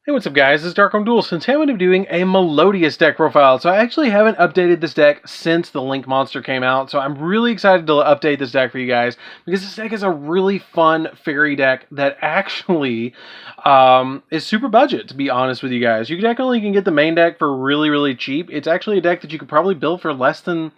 Hey, what's up guys, it's DarkArmedDuelist, and today I'm going to be doing a Melodious deck profile. So I actually haven't updated this deck since the Link Monster came out, so I'm really excited to update this deck for you guys, because this deck is a really fun fairy deck that actually is super budget, to be honest with you guys. You definitely can get the main deck for really cheap. It's actually a deck that you could probably build for less than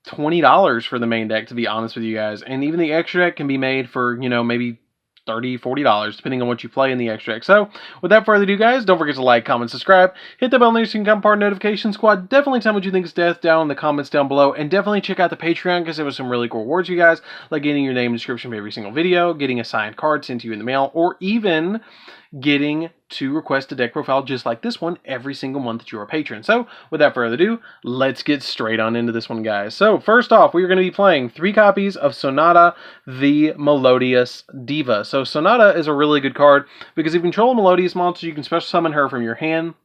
$20 for the main deck, to be honest with you guys. And even the extra deck can be made for, you know, maybe $30, $40, depending on what you play in the extra deck. So, without further ado, guys, don't forget to like, comment, subscribe, hit the bell next so you can become part of the notification squad. Definitely tell me what you think is death down in the comments down below, and definitely check out the Patreon because there was some really cool rewards for you guys, like getting your name and description of every single video, getting a signed card sent to you in the mail, or even getting to request a deck profile just like this one every single month that you're a patron. So, without further ado, let's get straight on into this one, guys. So, first off, we are going to be playing 3 copies of Sonata, the Melodious Diva. So, Sonata is a really good card because if you control a Melodious monster, you can special summon her from your hand.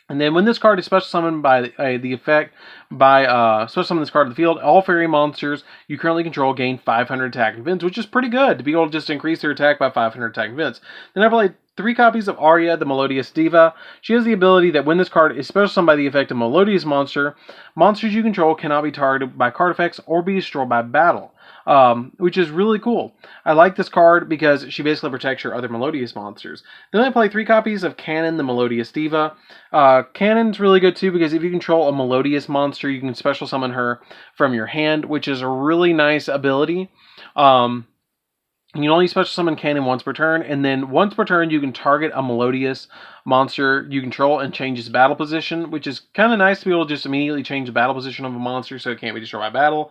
And then when this card is special summoned by special summon this card to the field, all fairy monsters you currently control gain 500 attack and defense, which is pretty good to be able to just increase their attack by 500 attack and defense. Then I played 3 copies of Arya, the Melodious Diva. She has the ability that when this card is special summoned by the effect of Melodious monster, monsters you control cannot be targeted by card effects or be destroyed by battle. Which is really cool. I like this card because she basically protects your other Melodious monsters. Then I play 3 copies of Cannon, the Melodious Diva. Cannon's really good too because if you control a Melodious monster, you can special summon her from your hand, which is a really nice ability. You can only special summon Cannon once per turn, and then once per turn you can target a Melodious monster you control and change its battle position, which is kind of nice to be able to just immediately change the battle position of a monster so it can't be destroyed by battle.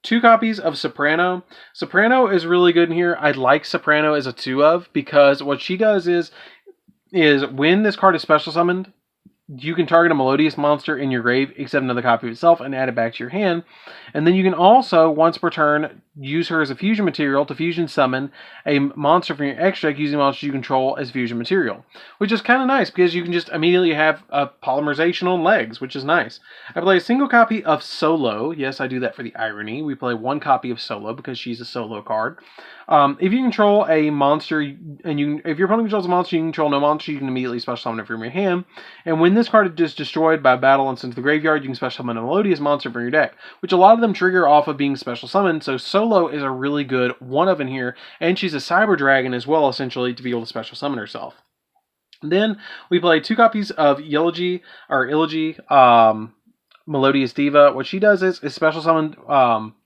2 copies of Soprano. Soprano is really good in here. I like Soprano as a 2 of because what she does is when this card is special summoned, you can target a Melodious monster in your grave, except another copy of itself, and add it back to your hand. And then you can also, once per turn, use her as a fusion material to fusion summon a monster from your extra deck using monsters you control as fusion material. Which is kind of nice, because you can just immediately have a polymerization on legs, which is nice. I play a single copy of Solo. Yes, I do that for the irony. We play 1 copy of Solo, because she's a solo card. If you control a monster, if your opponent controls a monster, you control no monster, you can immediately special summon it from your hand. And when this card is destroyed by battle and sent to the graveyard, you can special summon a Melodious monster from your deck, which a lot of them trigger off of being special summoned. So Solo is a really good one of in here, and she's a cyber dragon as well, essentially, to be able to special summon herself. Then we play 2 copies of Yugioh, Melodious Diva. What she does is special summon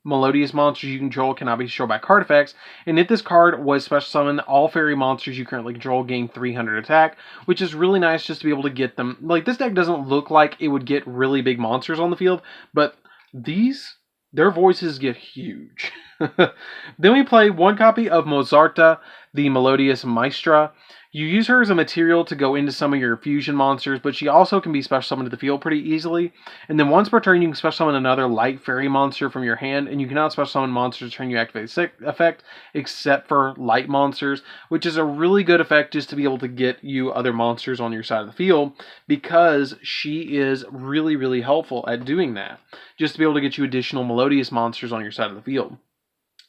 Melodious monsters you control cannot be destroyed by card effects, and if this card was special summoned, all fairy monsters you currently control gain 300 attack, which is really nice just to be able to get them. Like, this deck doesn't look like it would get really big monsters on the field, but their voices get huge. Then we play 1 copy of Mozarta, the Melodious Maestra. You use her as a material to go into some of your fusion monsters, but she also can be special summoned to the field pretty easily. And then once per turn, you can special summon another light fairy monster from your hand, and you cannot special summon monsters turn you activate the effect, except for light monsters, which is a really good effect just to be able to get you other monsters on your side of the field, because she is really helpful at doing that, just to be able to get you additional Melodious monsters on your side of the field.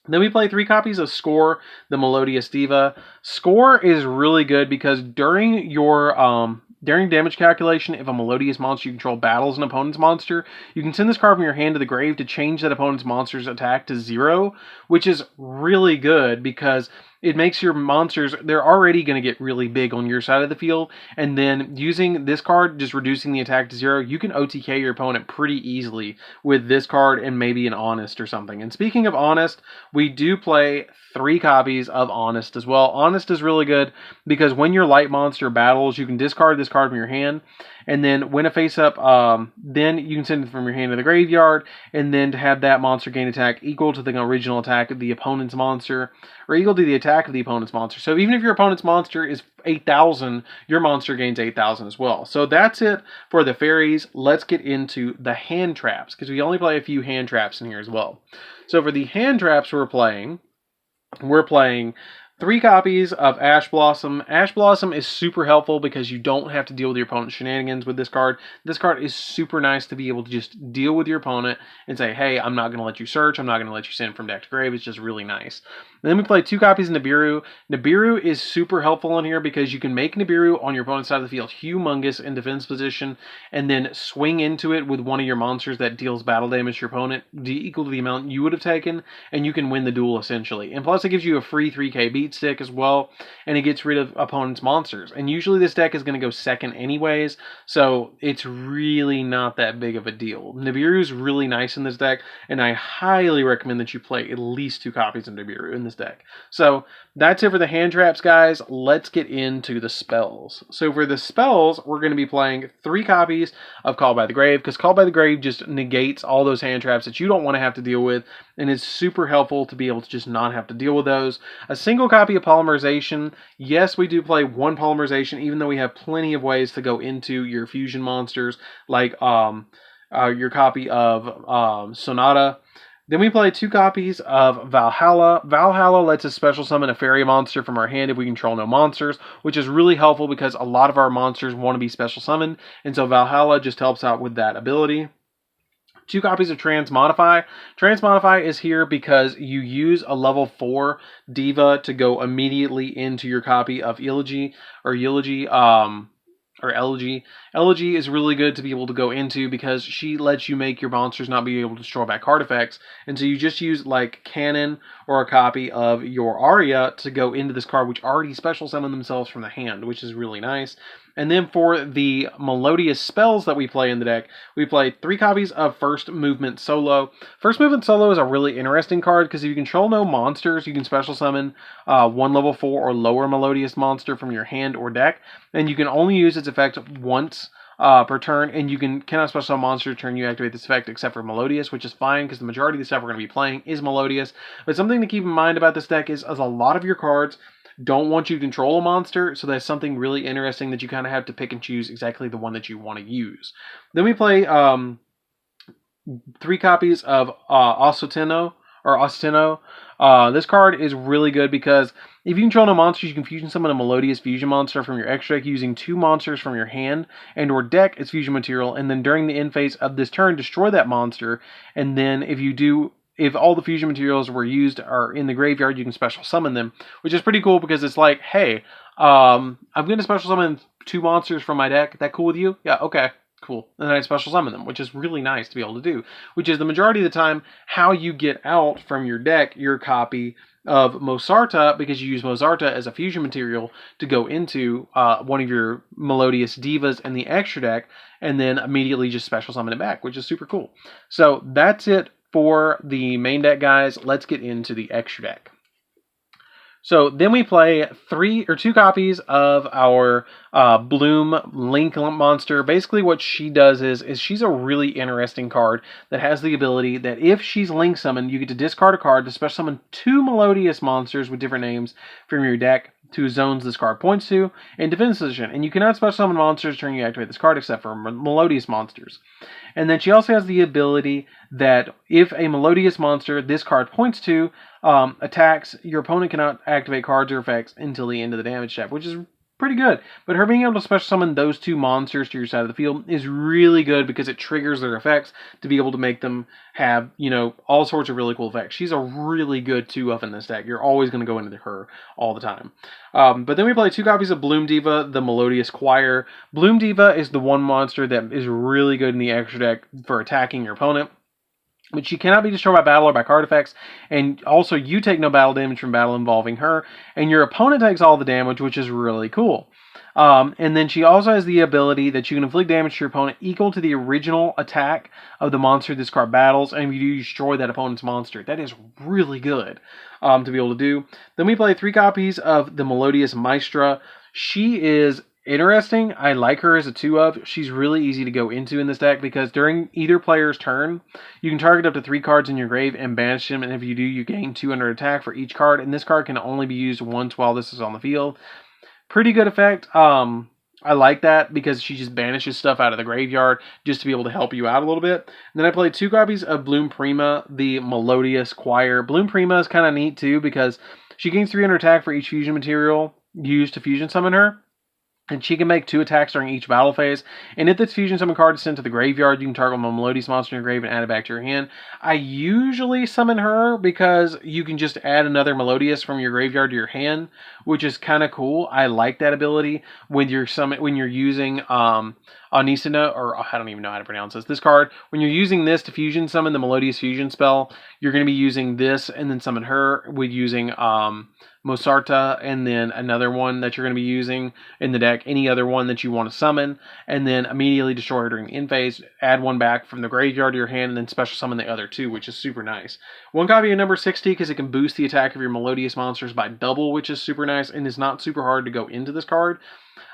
Then we play 3 copies of Score, the Melodious Diva. Score is really good because during your during damage calculation, if a Melodious monster you control battles an opponent's monster, you can send this card from your hand to the grave to change that opponent's monster's attack to 0, which is really good because it makes your monsters, they're already going to get really big on your side of the field, and then using this card, just reducing the attack to 0, you can OTK your opponent pretty easily with this card and maybe an Honest or something. And speaking of Honest, we do play 3 copies of Honest as well. Honest is really good because when your light monster battles, you can discard this card from your hand, and then when a face-up, then you can send it from your hand to the graveyard, and then to have that monster gain attack equal to the original attack of the opponent's monster, or equal to the attack of the opponent's monster. So even if your opponent's monster is 8,000, your monster gains 8,000 as well. So that's it for the fairies. Let's get into the hand traps, because we only play a few hand traps in here as well. So for the hand traps we're playing 3 copies of Ash Blossom. Ash Blossom is super helpful because you don't have to deal with your opponent's shenanigans with this card. This card is super nice to be able to just deal with your opponent and say, hey, I'm not going to let you search. I'm not going to let you send from deck to grave. It's just really nice. then we play 2 copies of Nibiru. Nibiru is super helpful in here because you can make Nibiru on your opponent's side of the field humongous in defense position, and then swing into it with one of your monsters that deals battle damage to your opponent equal to the amount you would have taken, and you can win the duel essentially. And plus it gives you a free 3k beat stick as well, and it gets rid of opponent's monsters. And usually this deck is going to go second anyways, so it's really not that big of a deal. Nibiru is really nice in this deck, and I highly recommend that you play at least 2 copies of Nibiru in this deck. So that's it for the hand traps, guys. Let's get into the spells. So for the spells, we're going to be playing 3 copies of Call by the Grave, because Call by the Grave just negates all those hand traps that you don't want to have to deal with, and it's super helpful to be able to just not have to deal with those. A single copy of Polymerization. Yes, we do play 1 Polymerization, even though we have plenty of ways to go into your fusion monsters, like your copy of Sonata. Then we play 2 copies of Valhalla. Valhalla lets us special summon a fairy monster from our hand if we control no monsters, which is really helpful because a lot of our monsters want to be special summoned, and so Valhalla just helps out with that ability. 2 copies of Transmodify. Transmodify is here because you use a level 4 Diva to go immediately into your copy of Elegy. Elegy is really good to be able to go into because she lets you make your monsters not be able to destroy by card effects. And so you just use like Cannon or a copy of your Aria to go into this card, which already special summon themselves from the hand, which is really nice. And then for the Melodious spells that we play in the deck, we play 3 copies of First Movement Solo. First Movement Solo is a really interesting card because if you control no monsters, you can special summon 1 level 4 or lower Melodious monster from your hand or deck, and you can only use its effect once per turn, and you cannot special summon monster turn you activate this effect except for Melodious, which is fine because the majority of the stuff we're going to be playing is Melodious. But something to keep in mind about this deck is a lot of your cards don't want you to control a monster, so that's something really interesting that you kind of have to pick and choose exactly the one that you want to use. Then we play 3 copies of Osuteno. This card is really good because if you control no monsters, you can fusion summon a Melodious fusion monster from your extra deck using 2 monsters from your hand and or deck as fusion material, and then during the end phase of this turn, destroy that monster. And then if all the fusion materials were used are in the graveyard, you can special summon them, which is pretty cool because it's like, hey, I'm going to special summon 2 monsters from my deck. That cool with you? Yeah, okay, cool. And then I special summon them, which is really nice to be able to do, which is the majority of the time how you get out from your deck your copy of Mozarta, because you use Mozarta as a fusion material to go into one of your Melodious Divas in the extra deck, and then immediately just special summon it back, which is super cool. So that's it for the main deck, guys. Let's get into the extra deck. So then we play 2 copies of our Bloom Link monster. Basically what she does is she's a really interesting card that has the ability that if she's Link summoned, you get to discard a card to special summon 2 Melodious monsters with different names from your deck to zones this card points to in defense position. And you cannot special summon monsters during you activate this card except for Melodious monsters. And then she also has the ability that if a Melodious monster this card points to attacks, your opponent cannot activate cards or effects until the end of the damage step, which is pretty good. But her being able to special summon those 2 monsters to your side of the field is really good because it triggers their effects to be able to make them have, all sorts of really cool effects. She's a really good 2-up in this deck. You're always going to go into her all the time. But then we play 2 copies of Bloom Diva, the Melodious Choir. Bloom Diva is the one monster that is really good in the extra deck for attacking your opponent. But she cannot be destroyed by battle or by card effects, and also you take no battle damage from battle involving her, and your opponent takes all the damage, which is really cool. And then she also has the ability that you can inflict damage to your opponent equal to the original attack of the monster this card battles, and if you do, you destroy that opponent's monster. That is really good to be able to do. Then we play 3 copies of the Melodious Maestra. She is interesting. I like her as a 2-of. She's really easy to go into in this deck because during either player's turn, you can target up to 3 cards in your grave and banish them, and if you do, you gain 200 attack for each card, and this card can only be used once while this is on the field. Pretty good effect. I like that because she just banishes stuff out of the graveyard just to be able to help you out a little bit. And then I played 2 copies of Bloom Prima, the Melodious Choir. Bloom Prima is kind of neat too because she gains 300 attack for each fusion material used to fusion summon her. And she can make 2 attacks during each battle phase. And if this fusion summon card is sent to the graveyard, you can target a Melodious monster in your grave and add it back to your hand. I usually summon her because you can just add another Melodious from your graveyard to your hand, which is kind of cool. I like that ability when you're using Anisina, or I don't even know how to pronounce this card. When you're using this to fusion summon the Melodious fusion spell, you're going to be using this and then summon her with using Mosarta, and then another one that you're going to be using in the deck, any other one that you want to summon, and then immediately destroy her during the end phase, add one back from the graveyard to your hand, and then special summon the other 2, which is super nice. 1 copy of number 60 because it can boost the attack of your Melodious monsters by double, which is super nice, and is not super hard to go into this card.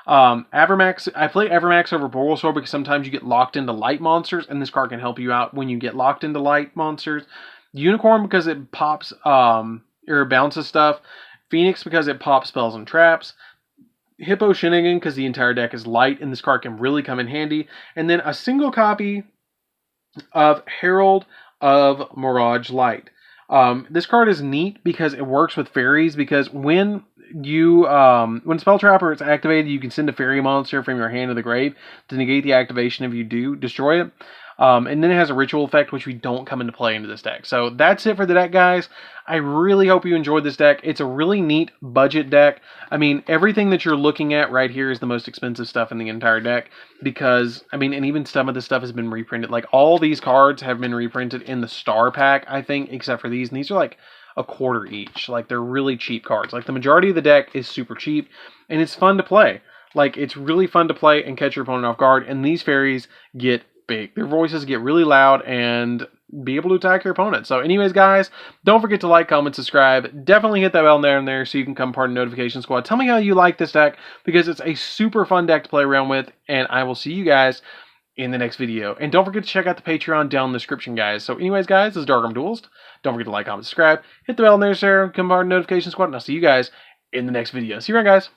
Avermax, I play Avermax over Bulbasaur because sometimes you get locked into light monsters, and this card can help you out when you get locked into light monsters. Unicorn because it pops, or bounces stuff. Phoenix because it pops spells and traps. Hippo Shinigami because the entire deck is light and this card can really come in handy. And then a single copy of Herald of Mirage Light. This card is neat because it works with fairies, because when Spell Trapper is activated, you can send a fairy monster from your hand to the grave to negate the activation. If you do, destroy it. And then it has a ritual effect, which we don't come into play into this deck. So that's it for the deck, guys. I really hope you enjoyed this deck. It's a really neat budget deck. I mean, everything that you're looking at right here is the most expensive stuff in the entire deck, because, I mean, and even some of this stuff has been reprinted. Like, all these cards have been reprinted in the Star Pack, I think, except for these. And these are like a quarter each. Like, they're really cheap cards. Like, the majority of the deck is super cheap, and it's fun to play. Like, it's really fun to play and catch your opponent off guard, and these fairies get big. Their voices get really loud and be able to attack your opponent. So anyways, guys, don't forget to like, comment, subscribe. Definitely hit that bell down there so you can become part of the notification squad. Tell me how you like this deck, because it's a super fun deck to play around with, and I will see you guys in the next video. And don't forget to check out the Patreon down in the description, guys. So anyways, guys, this is DarkArmedDuelist. Don't forget to like, comment, subscribe. Hit the bell down there, sir. Become part of the notification squad, and I'll see you guys in the next video. See you around, guys.